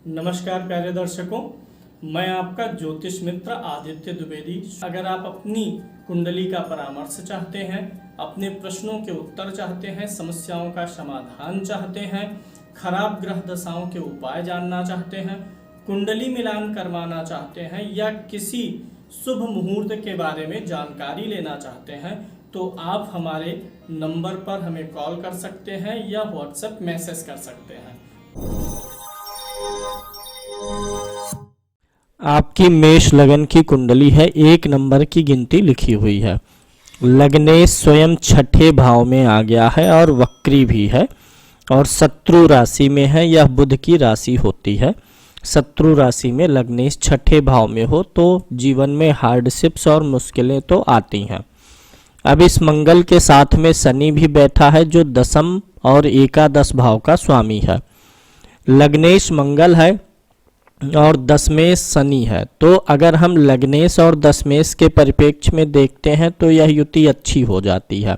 नमस्कार प्यारे दर्शकों, मैं आपका ज्योतिष मित्र आदित्य द्विवेदी। अगर आप अपनी कुंडली का परामर्श चाहते हैं, अपने प्रश्नों के उत्तर चाहते हैं, समस्याओं का समाधान चाहते हैं, खराब ग्रह दशाओं के उपाय जानना चाहते हैं, कुंडली मिलान करवाना चाहते हैं या किसी शुभ मुहूर्त के बारे में जानकारी लेना चाहते हैं, तो आप हमारे नंबर पर हमें कॉल कर सकते हैं या व्हाट्सएप मैसेज कर सकते हैं। आपकी मेष लगन की कुंडली है, 1 नंबर की गिनती लिखी हुई है। लग्नेश स्वयं छठे भाव में आ गया है और वक्री भी है और शत्रु राशि में है। यह बुध की राशि होती है। शत्रु राशि में लग्नेश छठे भाव में हो तो जीवन में हार्डशिप्स और मुश्किलें तो आती हैं। अब इस मंगल के साथ में शनि भी बैठा है जो दशम और एकादश भाव का स्वामी है। लग्नेश मंगल है और दशमेश शनि है। तो अगर हम लग्नेश और दशमेश के परिप्रेक्ष्य में देखते हैं तो यह युति अच्छी हो जाती है,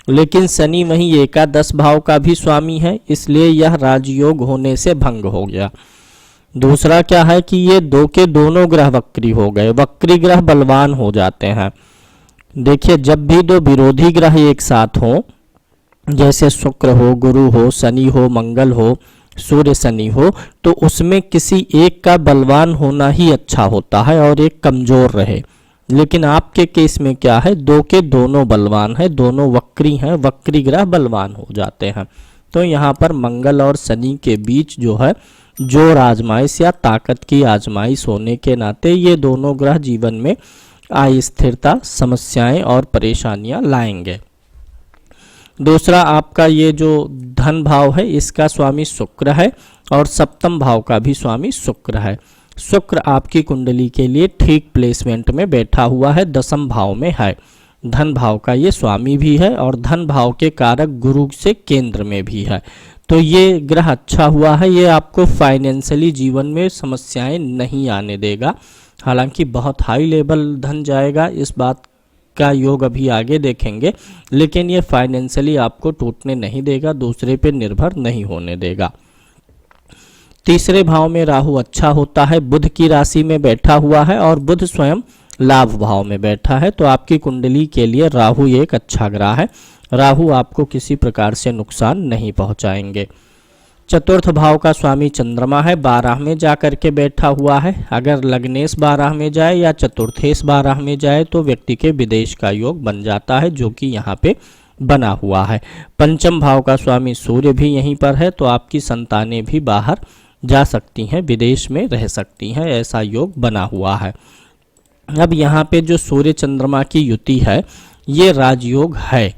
लेकिन शनि वहीं एकादश भाव का भी स्वामी है, इसलिए यह राजयोग होने से भंग हो गया। दूसरा क्या है कि ये दो के दोनों ग्रह वक्री हो गए। वक्री ग्रह बलवान हो जाते हैं। देखिए, जब भी दो विरोधी ग्रह एक साथ हों, जैसे शुक्र हो, गुरु हो, शनि हो, मंगल हो, सूर्य शनि हो, तो उसमें किसी एक का बलवान होना ही अच्छा होता है और एक कमजोर रहे। लेकिन आपके केस में क्या है, दो के दोनों बलवान है, दोनों वक्री हैं, वक्री ग्रह बलवान हो जाते हैं। तो यहाँ पर मंगल और शनि के बीच जो है जोर आजमाइश या ताकत की आजमाइश होने के नाते ये दोनों ग्रह जीवन में अस्थिरता, समस्याएं और परेशानियां लाएंगे। दूसरा, आपका ये जो धन भाव है इसका स्वामी शुक्र है और सप्तम भाव का भी स्वामी शुक्र है। शुक्र आपकी कुंडली के लिए ठीक प्लेसमेंट में बैठा हुआ है, दशम भाव में है। धन भाव का ये स्वामी भी है और धन भाव के कारक गुरु से केंद्र में भी है। तो ये ग्रह अच्छा हुआ है। ये आपको फाइनेंशियली जीवन में समस्याएं नहीं आने देगा। हालांकि बहुत हाई लेवल धन जाएगा, इस बात का योग अभी आगे देखेंगे, लेकिन ये फाइनेंशियली आपको टूटने नहीं देगा, दूसरे पे निर्भर नहीं होने देगा। तीसरे भाव में राहु अच्छा होता है, बुध की राशि में बैठा हुआ है और बुध स्वयं लाभ भाव में बैठा है। तो आपकी कुंडली के लिए राहु एक अच्छा ग्रह है। राहु आपको किसी प्रकार से नुकसान नहीं पहुंचाएंगे। चतुर्थ भाव का स्वामी चंद्रमा है, 12 में जाकर के बैठा हुआ है। अगर लग्नेश 12 में जाए या चतुर्थेश 12 में जाए तो व्यक्ति के विदेश का योग बन जाता है, जो कि यहाँ पे बना हुआ है। पंचम भाव का स्वामी सूर्य भी यहीं पर है, तो आपकी संतानें भी बाहर जा सकती हैं, विदेश में रह सकती हैं, ऐसा योग बना हुआ है। अब यहाँ पे जो सूर्य चंद्रमा की युति है ये राजयोग है,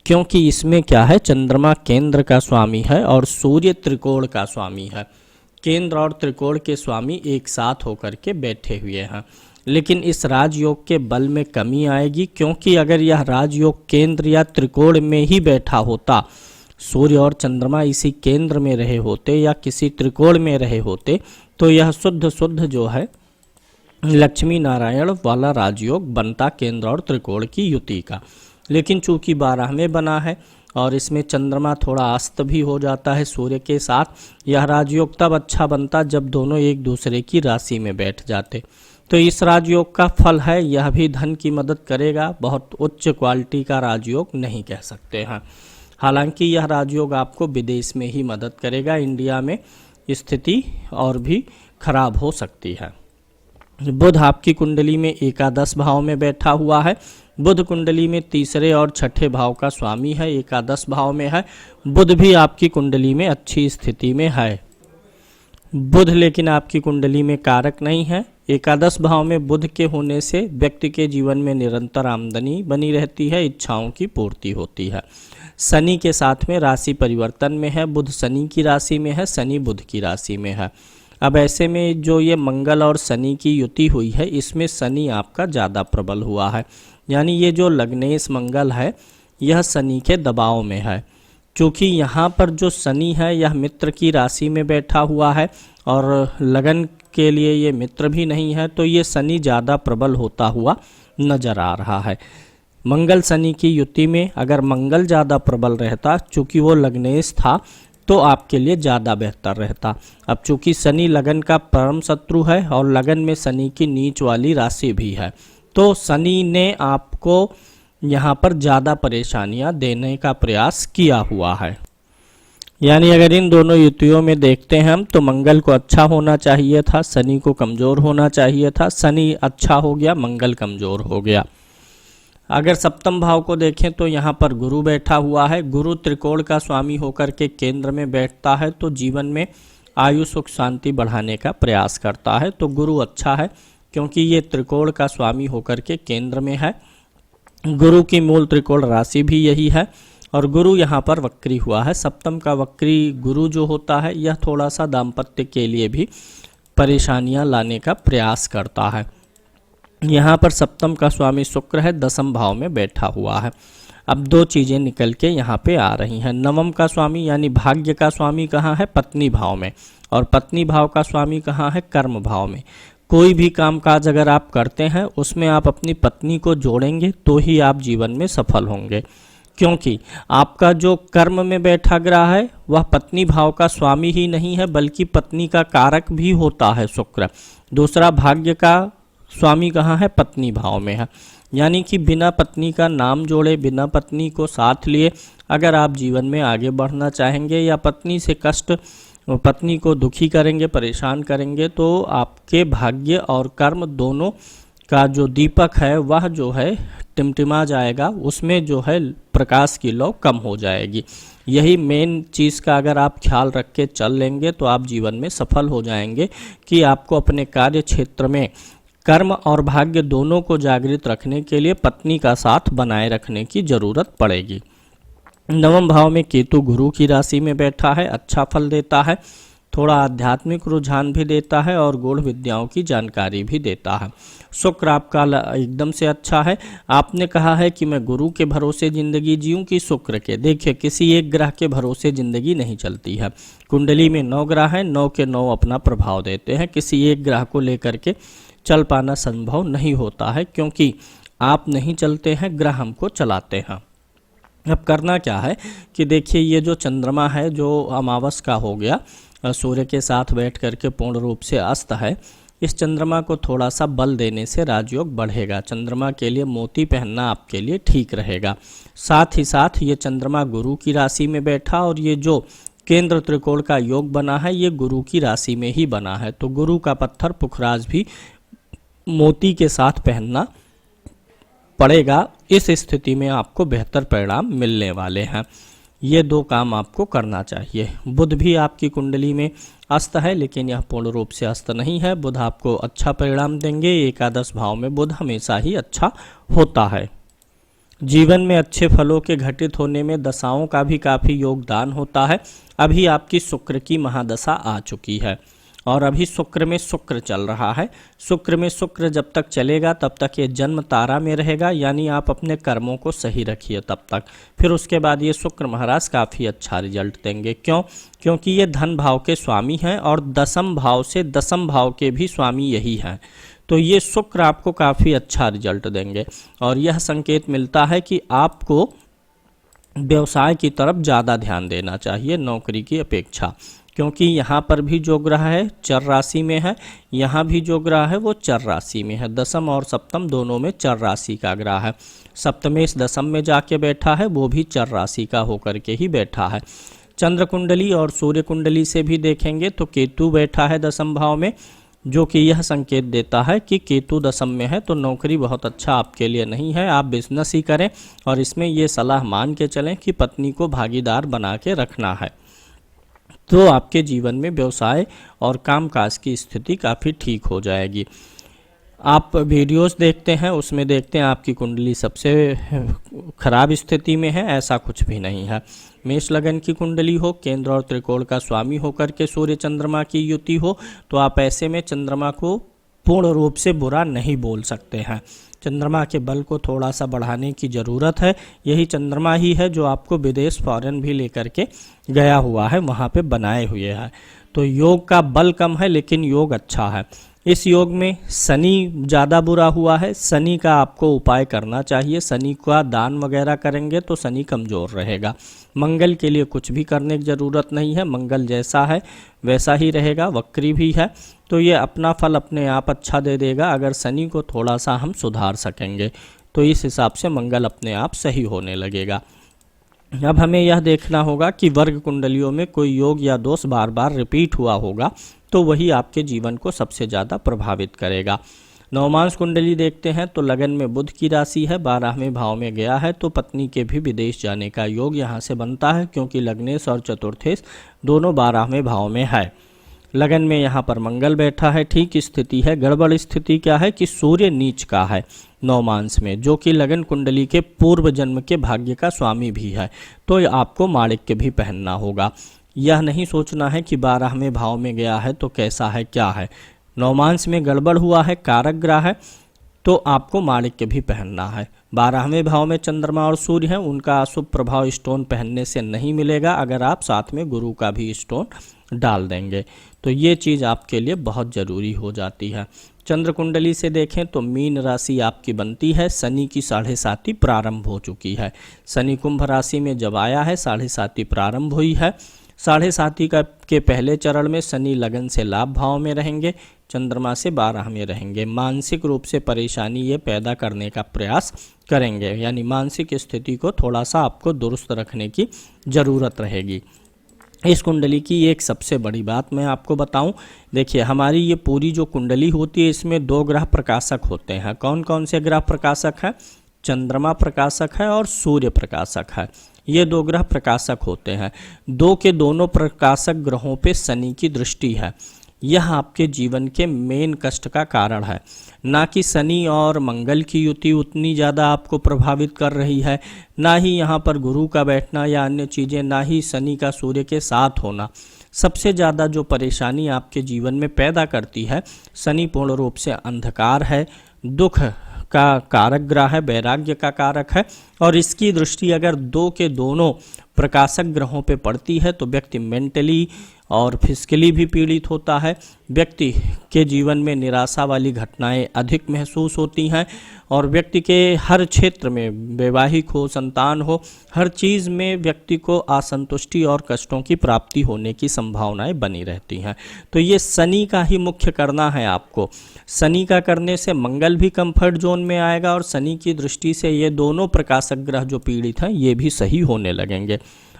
क्योंकि इसमें क्या है, चंद्रमा केंद्र का स्वामी है और सूर्य त्रिकोण का स्वामी है। केंद्र और त्रिकोण के स्वामी एक साथ होकर के बैठे हुए हैं। लेकिन इस राजयोग के बल में कमी आएगी, क्योंकि अगर यह राजयोग केंद्र या त्रिकोण में ही बैठा होता, सूर्य और चंद्रमा इसी केंद्र में रहे होते या किसी त्रिकोण में रहे होते, तो यह शुद्ध जो है लक्ष्मी नारायण वाला राजयोग बनता, केंद्र और त्रिकोण की युति का। लेकिन चूंकि 12 में बना है और इसमें चंद्रमा थोड़ा अस्त भी हो जाता है सूर्य के साथ, यह राजयोग तब अच्छा बनता जब दोनों एक दूसरे की राशि में बैठ जाते। तो इस राजयोग का फल है, यह भी धन की मदद करेगा। बहुत उच्च क्वालिटी का राजयोग नहीं कह सकते हैं। हालांकि यह राजयोग आपको विदेश में ही मदद करेगा, इंडिया में स्थिति और भी खराब हो सकती है। बुध आपकी कुंडली में एकादश भाव में बैठा हुआ है। बुध कुंडली में तीसरे और छठे भाव का स्वामी है, एकादश भाव में है। बुध भी आपकी कुंडली में अच्छी स्थिति में है। बुध लेकिन आपकी कुंडली में कारक नहीं है। एकादश भाव में बुध के होने से व्यक्ति के जीवन में निरंतर आमदनी बनी रहती है, इच्छाओं की पूर्ति होती है। शनि के साथ में राशि परिवर्तन में है, बुध शनि की राशि में है, शनि बुध की राशि में है। अब ऐसे में जो ये मंगल और शनि की युति हुई है, इसमें शनि आपका ज़्यादा प्रबल हुआ है। यानी ये जो लग्नेश मंगल है यह शनि के दबाव में है। चूँकि यहाँ पर जो शनि है यह मित्र की राशि में बैठा हुआ है और लगन के लिए ये मित्र भी नहीं है, तो ये शनि ज़्यादा प्रबल होता हुआ नजर आ रहा है। मंगल शनि की युति में अगर मंगल ज़्यादा प्रबल रहता, चूँकि वो लग्नेश था, तो आपके लिए ज़्यादा बेहतर रहता। अब चूंकि शनि लगन का परम शत्रु है और लगन में शनि की नीच वाली राशि भी है, तो शनि ने आपको यहाँ पर ज़्यादा परेशानियाँ देने का प्रयास किया हुआ है। यानी अगर इन दोनों युतियों में देखते हैं हम, तो मंगल को अच्छा होना चाहिए था, शनि को कमज़ोर होना चाहिए था। शनि अच्छा हो गया, मंगल कमज़ोर हो गया। अगर सप्तम भाव को देखें तो यहाँ पर गुरु बैठा हुआ है। गुरु त्रिकोण का स्वामी होकर के केंद्र में बैठता है, तो जीवन में आयु सुख शांति बढ़ाने का प्रयास करता है। तो गुरु अच्छा है, क्योंकि ये त्रिकोण का स्वामी होकर के केंद्र में है। गुरु की मूल त्रिकोण राशि भी यही है, और गुरु यहाँ पर वक्री हुआ है। सप्तम का वक्री गुरु जो होता है, यह थोड़ा सा दाम्पत्य के लिए भी परेशानियाँ लाने का प्रयास करता है। यहाँ पर सप्तम का स्वामी शुक्र है, दसम भाव में बैठा हुआ है। अब दो चीज़ें निकल के यहाँ पे आ रही हैं। नवम का स्वामी यानी भाग्य का स्वामी कहाँ है? पत्नी भाव में। और पत्नी भाव का स्वामी कहाँ है? कर्म भाव में। कोई भी कामकाज अगर आप करते हैं, उसमें आप अपनी पत्नी को जोड़ेंगे तो ही आप जीवन में सफल होंगे, क्योंकि आपका जो कर्म में बैठा ग्रह है वह पत्नी भाव का स्वामी ही नहीं है, बल्कि पत्नी का कारक भी होता है शुक्र। दूसरा, भाग्य का स्वामी कहाँ है? पत्नी भाव में है। यानी कि बिना पत्नी का नाम जोड़े, बिना पत्नी को साथ लिए अगर आप जीवन में आगे बढ़ना चाहेंगे, या पत्नी से कष्ट, पत्नी को दुखी करेंगे, परेशान करेंगे, तो आपके भाग्य और कर्म दोनों का जो दीपक है वह जो है टिमटिमा जाएगा, उसमें जो है प्रकाश की लौ कम हो जाएगी। यही मेन चीज़ का अगर आप ख्याल रख के चल लेंगे तो आप जीवन में सफल हो जाएंगे, कि आपको अपने कार्य क्षेत्र में कर्म और भाग्य दोनों को जागृत रखने के लिए पत्नी का साथ बनाए रखने की जरूरत पड़ेगी। नवम भाव में केतु गुरु की राशि में बैठा है, अच्छा फल देता है, थोड़ा आध्यात्मिक रुझान भी देता है और गूढ़ विद्याओं की जानकारी भी देता है। शुक्र आपका एकदम से अच्छा है। आपने कहा है कि मैं गुरु के भरोसे ज़िंदगी जीऊँ कि शुक्र के? देखिए, किसी एक ग्रह के भरोसे ज़िंदगी नहीं चलती है। कुंडली में 9 ग्रह हैं, 9 के 9 अपना प्रभाव देते हैं। किसी एक ग्रह को लेकर के चल पाना संभव नहीं होता है, क्योंकि आप नहीं चलते हैं, ग्रह हमको चलाते हैं। अब करना क्या है कि देखिए, ये जो चंद्रमा है जो अमावस का हो गया, सूर्य के साथ बैठ करके पूर्ण रूप से अस्त है, इस चंद्रमा को थोड़ा सा बल देने से राजयोग बढ़ेगा। चंद्रमा के लिए मोती पहनना आपके लिए ठीक रहेगा। साथ ही साथ ये चंद्रमा गुरु की राशि में बैठा, और ये जो केंद्र त्रिकोण का योग बना है ये गुरु की राशि में ही बना है, तो गुरु का पत्थर पुखराज भी मोती के साथ पहनना पड़ेगा। इस स्थिति में आपको बेहतर परिणाम मिलने वाले हैं। ये दो काम आपको करना चाहिए। बुध भी आपकी कुंडली में अस्त है, लेकिन यह पूर्ण रूप से अस्त नहीं है। बुध आपको अच्छा परिणाम देंगे। एकादश भाव में बुध हमेशा ही अच्छा होता है। जीवन में अच्छे फलों के घटित होने में दशाओं का भी काफ़ी योगदान होता है। अभी आपकी शुक्र की महादशा आ चुकी है, और अभी शुक्र में शुक्र चल रहा है। शुक्र में शुक्र जब तक चलेगा तब तक ये जन्म तारा में रहेगा, यानी आप अपने कर्मों को सही रखिए तब तक। फिर उसके बाद ये शुक्र महाराज काफ़ी अच्छा रिजल्ट देंगे। क्यों? क्योंकि ये धन भाव के स्वामी हैं, और दसम भाव से दसम भाव के भी स्वामी यही हैं। तो ये शुक्र आपको काफ़ी अच्छा रिजल्ट देंगे, और यह संकेत मिलता है कि आपको व्यवसाय की तरफ ज़्यादा ध्यान देना चाहिए नौकरी की अपेक्षा, क्योंकि यहाँ पर भी जो ग्रह है चर राशि में है, यहाँ भी जो ग्रह है वो चर राशि में है। दसम और सप्तम दोनों में चर राशि का ग्रह है। सप्तमेश दसम में जाके बैठा है, वो भी चर राशि का होकर के ही बैठा है। चंद्र कुंडली और सूर्य कुंडली से भी देखेंगे तो केतु बैठा है दसम भाव में, जो कि यह संकेत देता है कि केतु दसम में है, तो नौकरी बहुत अच्छा आपके लिए नहीं है। आप बिजनेस ही करें, और इसमें ये सलाह मान के चलें कि पत्नी को भागीदार बना के रखना है, तो आपके जीवन में व्यवसाय और कामकाज की स्थिति काफ़ी ठीक हो जाएगी। आप वीडियोस देखते हैं, उसमें देखते हैं आपकी कुंडली सबसे खराब स्थिति में है, ऐसा कुछ भी नहीं है। मेष लगन की कुंडली हो, केंद्र और त्रिकोण का स्वामी होकर के सूर्य चंद्रमा की युति हो, तो आप ऐसे में चंद्रमा को पूर्ण रूप से बुरा नहीं बोल सकते हैं। चंद्रमा के बल को थोड़ा सा बढ़ाने की ज़रूरत है। यही चंद्रमा ही है जो आपको विदेश फॉरेन भी लेकर के गया हुआ है, वहाँ पे बनाए हुए है। तो योग का बल कम है, लेकिन योग अच्छा है। इस योग में शनि ज़्यादा बुरा हुआ है, शनि का आपको उपाय करना चाहिए। शनि का दान वगैरह करेंगे तो शनि कमज़ोर रहेगा। मंगल के लिए कुछ भी करने की ज़रूरत नहीं है, मंगल जैसा है वैसा ही रहेगा, वक्री भी है तो ये अपना फल अपने आप अच्छा दे देगा। अगर शनि को थोड़ा सा हम सुधार सकेंगे तो इस हिसाब से मंगल अपने आप सही होने लगेगा। अब हमें यह देखना होगा कि वर्ग कुंडलियों में कोई योग या दोष बार बार रिपीट हुआ होगा तो वही आपके जीवन को सबसे ज़्यादा प्रभावित करेगा। नवमांश कुंडली देखते हैं तो लगन में बुध की राशि है, 12वें भाव में गया है तो पत्नी के भी विदेश जाने का योग यहाँ से बनता है, क्योंकि लग्नेश और चतुर्थेश दोनों 12वें भाव में है। लगन में यहाँ पर मंगल बैठा है, ठीक स्थिति है। गड़बड़ स्थिति क्या है कि सूर्य नीच का है नवमांश में, जो कि लगन कुंडली के पूर्व जन्म के भाग्य का स्वामी भी है, तो आपको माणिक्य भी पहनना होगा। यह नहीं सोचना है कि 12वें भाव में गया है तो कैसा है क्या है। नवमांश में गड़बड़ हुआ है, कारक ग्रह है, तो आपको माणिक्य भी पहनना है। 12वें भाव में चंद्रमा और सूर्य हैं, उनका अशुभ प्रभाव स्टोन पहनने से नहीं मिलेगा अगर आप साथ में गुरु का भी स्टोन डाल देंगे, तो ये चीज़ आपके लिए बहुत ज़रूरी हो जाती है। चंद्र कुंडली से देखें तो मीन राशि आपकी बनती है, शनि की 7.5 प्रारंभ हो चुकी है। शनि कुंभ राशि में जब आया है 7.5 प्रारंभ हुई है। 7.5 का के पहले चरण में शनि लगन से लाभ भाव में रहेंगे, चंद्रमा से 12 में रहेंगे। मानसिक रूप से परेशानी ये पैदा करने का प्रयास करेंगे, यानी मानसिक स्थिति को थोड़ा सा आपको दुरुस्त रखने की ज़रूरत रहेगी। इस कुंडली की एक सबसे बड़ी बात मैं आपको बताऊं, देखिए हमारी ये पूरी जो कुंडली होती है इसमें 2 ग्रह प्रकाशक होते हैं। कौन कौन से ग्रह प्रकाशक हैं? चंद्रमा प्रकाशक है और सूर्य प्रकाशक है। ये 2 ग्रह प्रकाशक होते हैं। 2 के दोनों प्रकाशक ग्रहों पे शनि की दृष्टि है। यह आपके जीवन के मेन कष्ट का कारण है, ना कि शनि और मंगल की युति उतनी ज़्यादा आपको प्रभावित कर रही है, ना ही यहाँ पर गुरु का बैठना या अन्य चीज़ें, ना ही शनि का सूर्य के साथ होना। सबसे ज़्यादा जो परेशानी आपके जीवन में पैदा करती है, शनि पूर्ण रूप से अंधकार है, दुख का कारक ग्रह है, वैराग्य का कारक है, और इसकी दृष्टि अगर 2 के दोनों प्रकाशक ग्रहों पे पड़ती है तो व्यक्ति मेंटली और फिजिकली भी पीड़ित होता है। व्यक्ति के जीवन में निराशा वाली घटनाएं अधिक महसूस होती हैं और व्यक्ति के हर क्षेत्र में, वैवाहिक हो, संतान हो, हर चीज़ में व्यक्ति को असंतुष्टि और कष्टों की प्राप्ति होने की संभावनाएं बनी रहती हैं। तो ये शनि का ही मुख्य करना है आपको। शनि का करने से मंगल भी कंफर्ट जोन में आएगा और शनि की दृष्टि से ये दोनों प्रकाशक ग्रह जो पीड़ित हैं ये भी सही होने लगेंगे।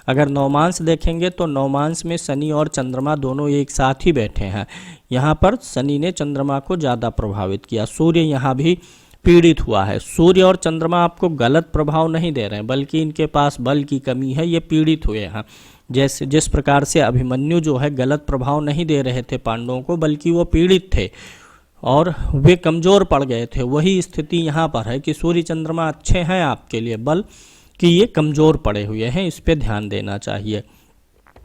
अगर नवमांश देखेंगे तो नवमांश में शनि और चंद्रमा दोनों एक साथ ही बैठे हैं। यहाँ पर शनि ने चंद्रमा को ज़्यादा प्रभावित किया, सूर्य यहाँ भी पीड़ित हुआ है। सूर्य और चंद्रमा आपको गलत प्रभाव नहीं दे रहे हैं, बल्कि इनके पास बल की कमी है, ये पीड़ित हुए हैं। जैसे जिस प्रकार से अभिमन्यु जो है गलत प्रभाव नहीं दे रहे थे पांडवों को, बल्कि वो पीड़ित थे और वे कमज़ोर पड़ गए थे, वही स्थिति यहाँ पर है कि सूर्य चंद्रमा अच्छे हैं आपके लिए, बल कि ये कमज़ोर पड़े हुए हैं, इस पे ध्यान देना चाहिए।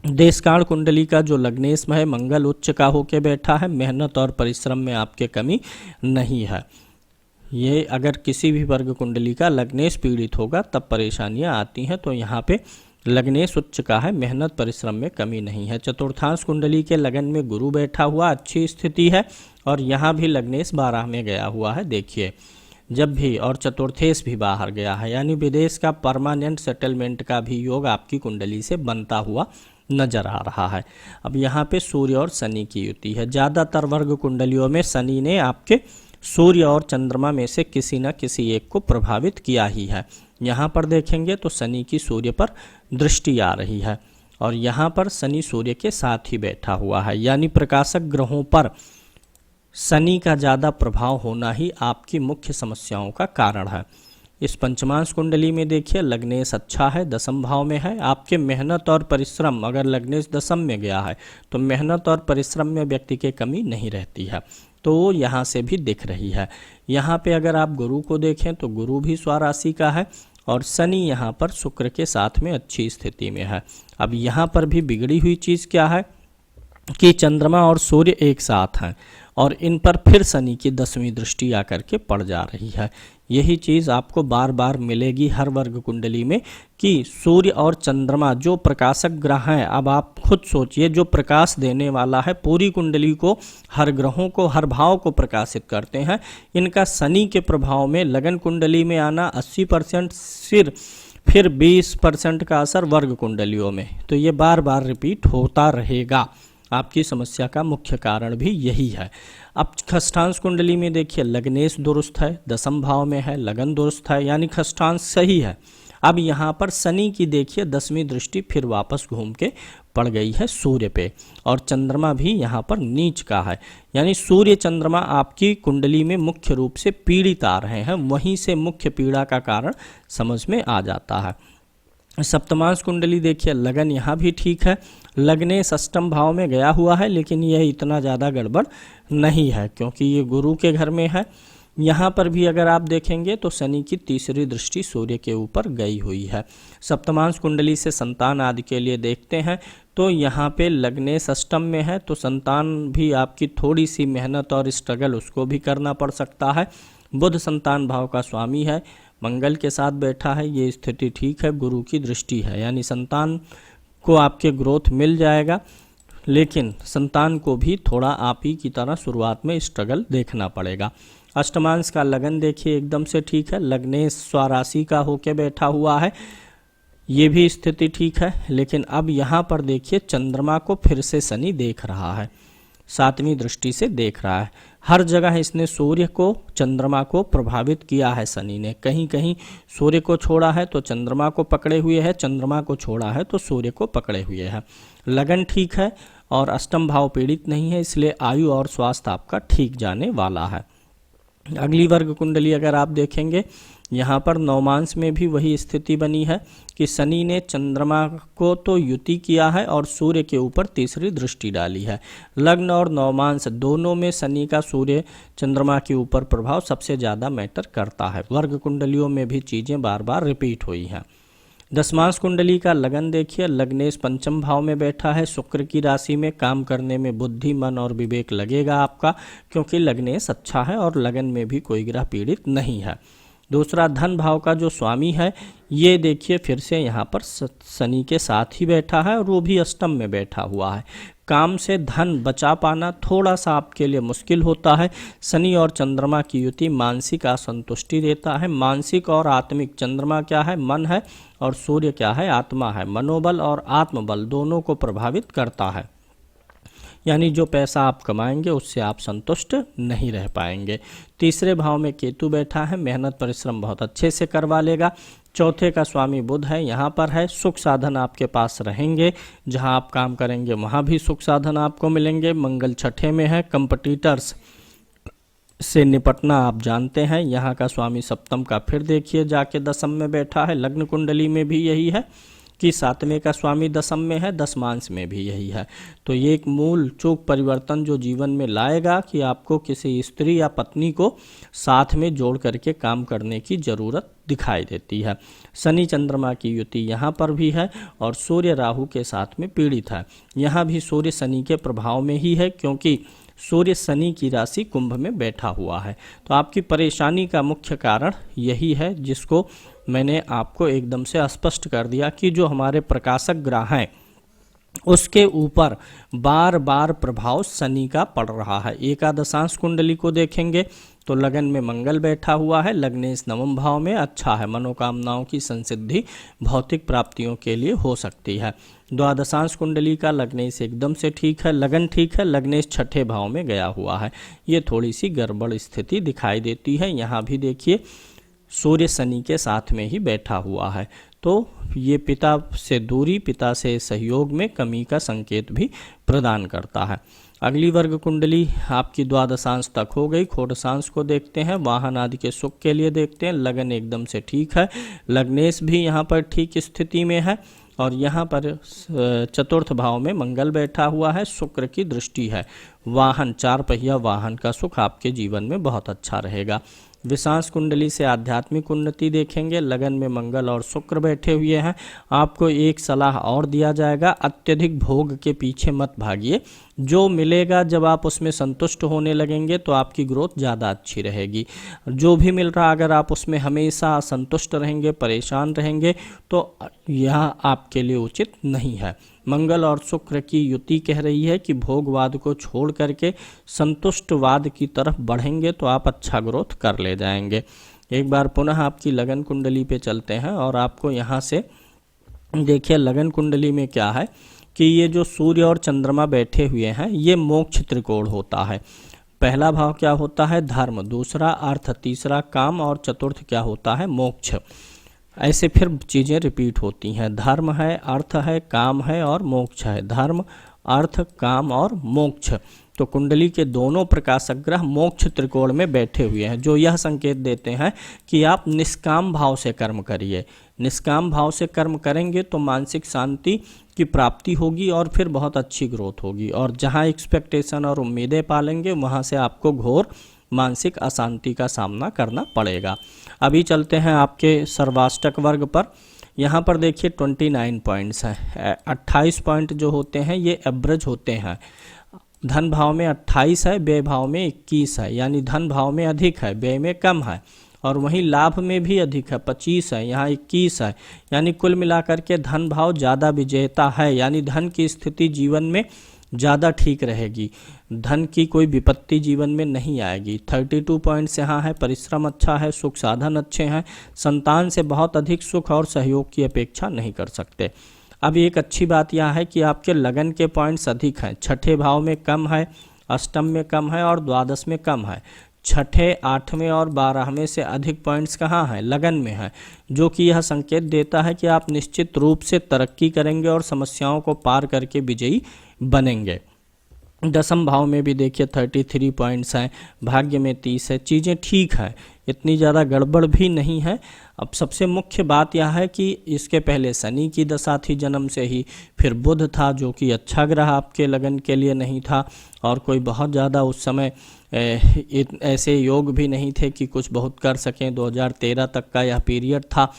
देशकाल कुंडली का जो लग्नेश है मंगल उच्च का होके बैठा है, मेहनत और परिश्रम में आपके कमी नहीं है। ये अगर किसी भी वर्ग कुंडली का लग्नेश पीड़ित होगा तब परेशानियां आती हैं, तो यहाँ पे लग्नेश उच्च का है, मेहनत परिश्रम में कमी नहीं है। चतुर्थांश कुंडली के लगन में गुरु बैठा हुआ, अच्छी स्थिति है, और यहाँ भी लग्नेश 12 में गया हुआ है। देखिए जब भी, और चतुर्थेश भी बाहर गया है, यानी विदेश का परमानेंट सेटलमेंट का भी योग आपकी कुंडली से बनता हुआ नजर आ रहा है। अब यहाँ पे सूर्य और शनि की युति है। ज़्यादातर वर्ग कुंडलियों में शनि ने आपके सूर्य और चंद्रमा में से किसी न किसी एक को प्रभावित किया ही है। यहाँ पर देखेंगे तो शनि की सूर्य पर दृष्टि आ रही है और यहाँ पर शनि सूर्य के साथ ही बैठा हुआ है, यानी प्रकाशक ग्रहों पर शनि का ज़्यादा प्रभाव होना ही आपकी मुख्य समस्याओं का कारण है। इस पंचमांश कुंडली में देखिए लग्नेश अच्छा है, 10वें भाव में है। आपके मेहनत और परिश्रम, अगर लग्नेश 10वें में गया है तो मेहनत और परिश्रम में व्यक्ति की कमी नहीं रहती है, तो वो यहाँ से भी दिख रही है। यहाँ पे अगर आप गुरु को देखें तो गुरु भी स्वराशि का है और शनि यहाँ पर शुक्र के साथ में अच्छी स्थिति में है। अब यहाँ पर भी बिगड़ी हुई चीज़ क्या है कि चंद्रमा और सूर्य एक साथ हैं और इन पर फिर शनि की 10वीं दृष्टि आकर के पड़ जा रही है। यही चीज़ आपको बार बार मिलेगी हर वर्ग कुंडली में कि सूर्य और चंद्रमा जो प्रकाशक ग्रह हैं, अब आप खुद सोचिए, जो प्रकाश देने वाला है पूरी कुंडली को, हर ग्रहों को, हर भाव को प्रकाशित करते हैं, इनका शनि के प्रभाव में लगन कुंडली में आना 80%, फिर 20% का असर वर्ग कुंडलियों में, तो ये बार बार रिपीट होता रहेगा। आपकी समस्या का मुख्य कारण भी यही है। अब खष्टांश कुंडली में देखिए, लग्नेश दुरुस्त है, दसम भाव में है, लगन दुरुस्त है, यानी खष्टांश सही है। अब यहाँ पर शनि की देखिए 10वीं दृष्टि फिर वापस घूम के पड़ गई है सूर्य पे, और चंद्रमा भी यहाँ पर नीच का है, यानी सूर्य चंद्रमा आपकी कुंडली में मुख्य रूप से पीड़ित आ रहे हैं, वहीं से मुख्य पीड़ा का कारण समझ में आ जाता है। सप्तमांश कुंडली देखिए, लगन यहाँ भी ठीक है, लग्नेश अष्टम भाव में गया हुआ है, लेकिन यह इतना ज़्यादा गड़बड़ नहीं है क्योंकि ये गुरु के घर में है। यहाँ पर भी अगर आप देखेंगे तो शनि की तीसरी दृष्टि सूर्य के ऊपर गई हुई है। सप्तमांश कुंडली से संतान आदि के लिए देखते हैं तो यहाँ पे लग्नेश अष्टम में है, तो संतान भी आपकी थोड़ी सी मेहनत और स्ट्रगल उसको भी करना पड़ सकता है। बुध संतान भाव का स्वामी है, मंगल के साथ बैठा है, ये स्थिति ठीक है, गुरु की दृष्टि है, यानी संतान को आपके ग्रोथ मिल जाएगा, लेकिन संतान को भी थोड़ा आप ही की तरह शुरुआत में स्ट्रगल देखना पड़ेगा। अष्टमांश का लगन देखिए एकदम से ठीक है, लग्नेश स्वराशि का होके बैठा हुआ है, ये भी स्थिति ठीक है, लेकिन अब यहाँ पर देखिए चंद्रमा को फिर से शनि देख रहा है, 7वीं दृष्टि से देख रहा है। हर जगह इसने सूर्य को, चंद्रमा को प्रभावित किया है शनि ने, कहीं कहीं सूर्य को छोड़ा है तो चंद्रमा को पकड़े हुए है, चंद्रमा को छोड़ा है तो सूर्य को पकड़े हुए है। लगन ठीक है और अष्टम भाव पीड़ित नहीं है, इसलिए आयु और स्वास्थ्य आपका ठीक जाने वाला है। अगली वर्ग कुंडली अगर आप देखेंगे, यहाँ पर नवमांश में भी वही स्थिति बनी है कि शनि ने चंद्रमा को तो युति किया है और सूर्य के ऊपर तीसरी दृष्टि डाली है। लग्न और नवमांश दोनों में शनि का सूर्य चंद्रमा के ऊपर प्रभाव सबसे ज़्यादा मैटर करता है। वर्ग कुंडलियों में भी चीज़ें बार बार रिपीट हुई हैं। दसमांश कुंडली का लगन देखिए, लग्नेश पंचम भाव में बैठा है, शुक्र की राशि में, काम करने में बुद्धि, मन और विवेक लगेगा आपका, क्योंकि लग्नेश अच्छा है और लगन में भी कोई ग्रह पीड़ित नहीं है। दूसरा, धन भाव का जो स्वामी है, ये देखिए फिर से यहाँ पर शनि के साथ ही बैठा है और वो भी अष्टम में बैठा हुआ है। काम से धन बचा पाना थोड़ा सा आपके लिए मुश्किल होता है। शनि और चंद्रमा की युति मानसिक असंतुष्टि देता है। मानसिक और आत्मिक, चंद्रमा क्या है? मन है, और सूर्य क्या है? आत्मा है। मनोबल और आत्मबल दोनों को प्रभावित करता है, यानी जो पैसा आप कमाएंगे उससे आप संतुष्ट नहीं रह पाएंगे। तीसरे भाव में केतु बैठा है, मेहनत परिश्रम बहुत अच्छे से करवा लेगा। चौथे का स्वामी बुध है, यहाँ पर है। सुख साधन आपके पास रहेंगे, जहाँ आप काम करेंगे वहाँ भी सुख साधन आपको मिलेंगे। मंगल छठे में है, कंपटीटर्स से निपटना आप जानते हैं। यहाँ का स्वामी सप्तम का फिर देखिए जाके दसम में बैठा है। लग्न कुंडली में भी यही है कि सातवें का स्वामी दसम में है, दसमांश में भी यही है। तो ये एक मूल चूक परिवर्तन जो जीवन में लाएगा कि आपको किसी स्त्री या पत्नी को साथ में जोड़ करके काम करने की ज़रूरत दिखाई देती है। शनि चंद्रमा की युति यहाँ पर भी है और सूर्य राहु के साथ में पीड़ित है। यहाँ भी सूर्य शनि के प्रभाव में ही है, क्योंकि सूर्य शनि की राशि कुंभ में बैठा हुआ है। तो आपकी परेशानी का मुख्य कारण यही है, जिसको मैंने आपको एकदम से स्पष्ट कर दिया कि जो हमारे प्रकाशक ग्रह हैं उसके ऊपर बार बार प्रभाव शनि का पड़ रहा है। एकादशांश कुंडली को देखेंगे तो लगन में मंगल बैठा हुआ है, लग्नेश नवम भाव में अच्छा है, मनोकामनाओं की संसिद्धि भौतिक प्राप्तियों के लिए हो सकती है। द्वादशांश कुंडली का लग्नेश एकदम से ठीक है, लगन ठीक है, लग्नेश छठे भाव में गया हुआ है। ये थोड़ी सी गड़बड़ स्थिति दिखाई देती है। यहाँ भी देखिए सूर्य शनि के साथ में ही बैठा हुआ है, तो ये पिता से दूरी, पिता से सहयोग में कमी का संकेत भी प्रदान करता है। अगली वर्ग कुंडली आपकी द्वादशांश तक हो गई। षोडशांश को देखते हैं, वाहन आदि के सुख के लिए देखते हैं। लगन एकदम से ठीक है, लग्नेश भी यहाँ पर ठीक स्थिति में है और यहाँ पर चतुर्थ भाव में मंगल बैठा हुआ है, शुक्र की दृष्टि है। वाहन, चार पहिया वाहन का सुख आपके जीवन में बहुत अच्छा रहेगा। विषांश कुंडली से आध्यात्मिक उन्नति देखेंगे। लगन में मंगल और शुक्र बैठे हुए हैं। आपको एक सलाह और दिया जाएगा, अत्यधिक भोग के पीछे मत भागिए। जो मिलेगा जब आप उसमें संतुष्ट होने लगेंगे तो आपकी ग्रोथ ज़्यादा अच्छी रहेगी। जो भी मिल रहा अगर आप उसमें हमेशा असंतुष्ट रहेंगे, परेशान रहेंगे, तो यह आपके लिए उचित नहीं है। मंगल और शुक्र की युति कह रही है कि भोगवाद को छोड़ करके संतुष्टवाद की तरफ बढ़ेंगे तो आप अच्छा ग्रोथ कर ले जाएंगे। एक बार पुनः आपकी लगन कुंडली पे चलते हैं और आपको यहाँ से देखिए लगन कुंडली में क्या है कि ये जो सूर्य और चंद्रमा बैठे हुए हैं ये मोक्ष त्रिकोण होता है। पहला भाव क्या होता है? धर्म, दूसरा अर्थ, तीसरा काम और चतुर्थ क्या होता है? मोक्ष। ऐसे फिर चीज़ें रिपीट होती हैं। धर्म है, अर्थ है, काम है और मोक्ष है। धर्म, अर्थ, काम और मोक्ष। तो कुंडली के दोनों प्रकाशक ग्रह मोक्ष त्रिकोण में बैठे हुए हैं, जो यह संकेत देते हैं कि आप निष्काम भाव से कर्म करिए। निष्काम भाव से कर्म करेंगे तो मानसिक शांति की प्राप्ति होगी और फिर बहुत अच्छी ग्रोथ होगी। और जहां एक्सपेक्टेशन और उम्मीदें पालेंगे वहां से आपको घोर मानसिक अशांति का सामना करना पड़ेगा। अभी चलते हैं आपके सर्वाष्टक वर्ग पर। यहाँ पर देखिए 29 पॉइंट्स हैं। 28 पॉइंट जो होते हैं ये एवरेज होते हैं। धन भाव में 28 है, व्यय भाव में 21 है, यानी धन भाव में अधिक है, व्यय में कम है। और वहीं लाभ में भी अधिक है, 25 है, यहाँ 21 है, यानी कुल मिलाकर के धन भाव ज़्यादा विजेता है, यानी धन की स्थिति जीवन में ज़्यादा ठीक रहेगी। धन की कोई विपत्ति जीवन में नहीं आएगी। 32 पॉइंट्स यहाँ है। परिश्रम अच्छा है, सुख साधन अच्छे हैं, संतान से बहुत अधिक सुख और सहयोग की अपेक्षा नहीं कर सकते। अब एक अच्छी बात यह है कि आपके लगन के पॉइंट्स अधिक हैं। छठे भाव में कम है, अष्टम में कम है और द्वादश में कम है। छठे, आठवें और 12वें से अधिक पॉइंट्स कहाँ हैं? लगन में है, जो कि यह संकेत देता है कि आप निश्चित रूप से तरक्की करेंगे और समस्याओं को पार करके विजयी बनेंगे। दसम भाव में भी देखिए 33 पॉइंट्स हैं, भाग्य में 30 है। चीज़ें ठीक हैं, इतनी ज़्यादा गड़बड़ भी नहीं है। अब सबसे मुख्य बात यह है कि इसके पहले शनि की दशा थी जन्म से ही, फिर बुध था जो कि अच्छा ग्रह आपके लगन के लिए नहीं था, और कोई बहुत ज़्यादा उस समय ऐसे योग भी नहीं थे कि कुछ बहुत कर सकें। 2013 तक का यह पीरियड था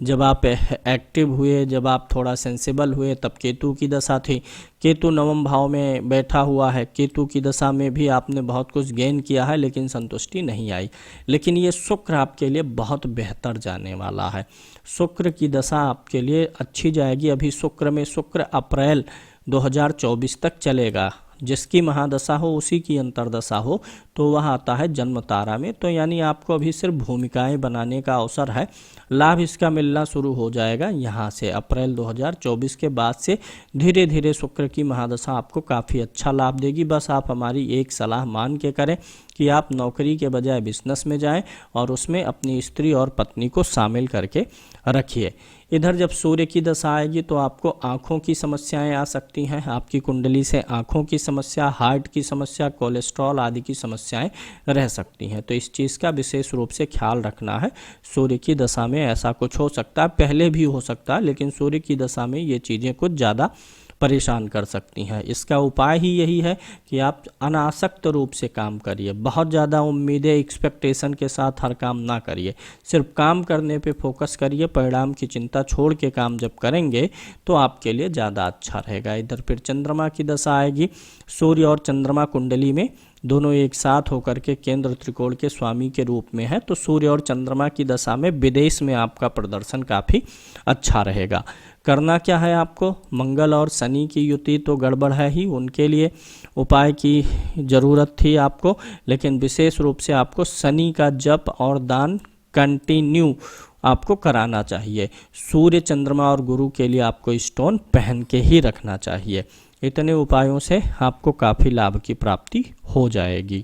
जब आप एक्टिव हुए, जब आप थोड़ा सेंसिबल हुए, तब केतु की दशा थी। केतु नवम भाव में बैठा हुआ है। केतु की दशा में भी आपने बहुत कुछ गेन किया है लेकिन संतुष्टि नहीं आई। लेकिन ये शुक्र आपके लिए बहुत बेहतर जाने वाला है। शुक्र की दशा आपके लिए अच्छी जाएगी। अभी शुक्र में शुक्र अप्रैल 2024 तक चलेगा। जिसकी महादशा हो उसी की अंतरदशा हो तो वह आता है जन्म तारा में। तो यानी आपको अभी सिर्फ भूमिकाएं बनाने का अवसर है। लाभ इसका मिलना शुरू हो जाएगा यहाँ से। अप्रैल 2024 के बाद से धीरे धीरे शुक्र की महादशा आपको काफ़ी अच्छा लाभ देगी। बस आप हमारी एक सलाह मान के करें कि आप नौकरी के बजाय बिजनेस में जाएं और उसमें अपनी स्त्री और पत्नी को शामिल करके रखिए। इधर जब सूर्य की दशा आएगी तो आपको आँखों की समस्याएं आ सकती हैं। आपकी कुंडली से आँखों की समस्या, हार्ट की समस्या, कोलेस्ट्रॉल आदि की समस्याएं रह सकती हैं। तो इस चीज़ का विशेष रूप से ख्याल रखना है। सूर्य की दशा में ऐसा कुछ हो सकता है, पहले भी हो सकता है, लेकिन सूर्य की दशा में ये चीज़ें कुछ ज़्यादा परेशान कर सकती हैं। इसका उपाय ही यही है कि आप अनासक्त रूप से काम करिए। बहुत ज़्यादा उम्मीदें, एक्सपेक्टेशन के साथ हर काम ना करिए। सिर्फ काम करने पे फोकस करिए। परिणाम की चिंता छोड़ के काम जब करेंगे तो आपके लिए ज़्यादा अच्छा रहेगा। इधर फिर चंद्रमा की दशा आएगी। सूर्य और चंद्रमा कुंडली में दोनों एक साथ होकर के केंद्र त्रिकोण के स्वामी के रूप में है। तो सूर्य और चंद्रमा की दशा में विदेश में आपका प्रदर्शन काफ़ी अच्छा रहेगा। करना क्या है आपको? मंगल और शनि की युति तो गड़बड़ है ही, उनके लिए उपाय की ज़रूरत थी आपको, लेकिन विशेष रूप से आपको शनि का जप और दान कंटिन्यू आपको कराना चाहिए। सूर्य, चंद्रमा और गुरु के लिए आपको स्टोन पहन के ही रखना चाहिए। इतने उपायों से आपको काफ़ी लाभ की प्राप्ति हो जाएगी।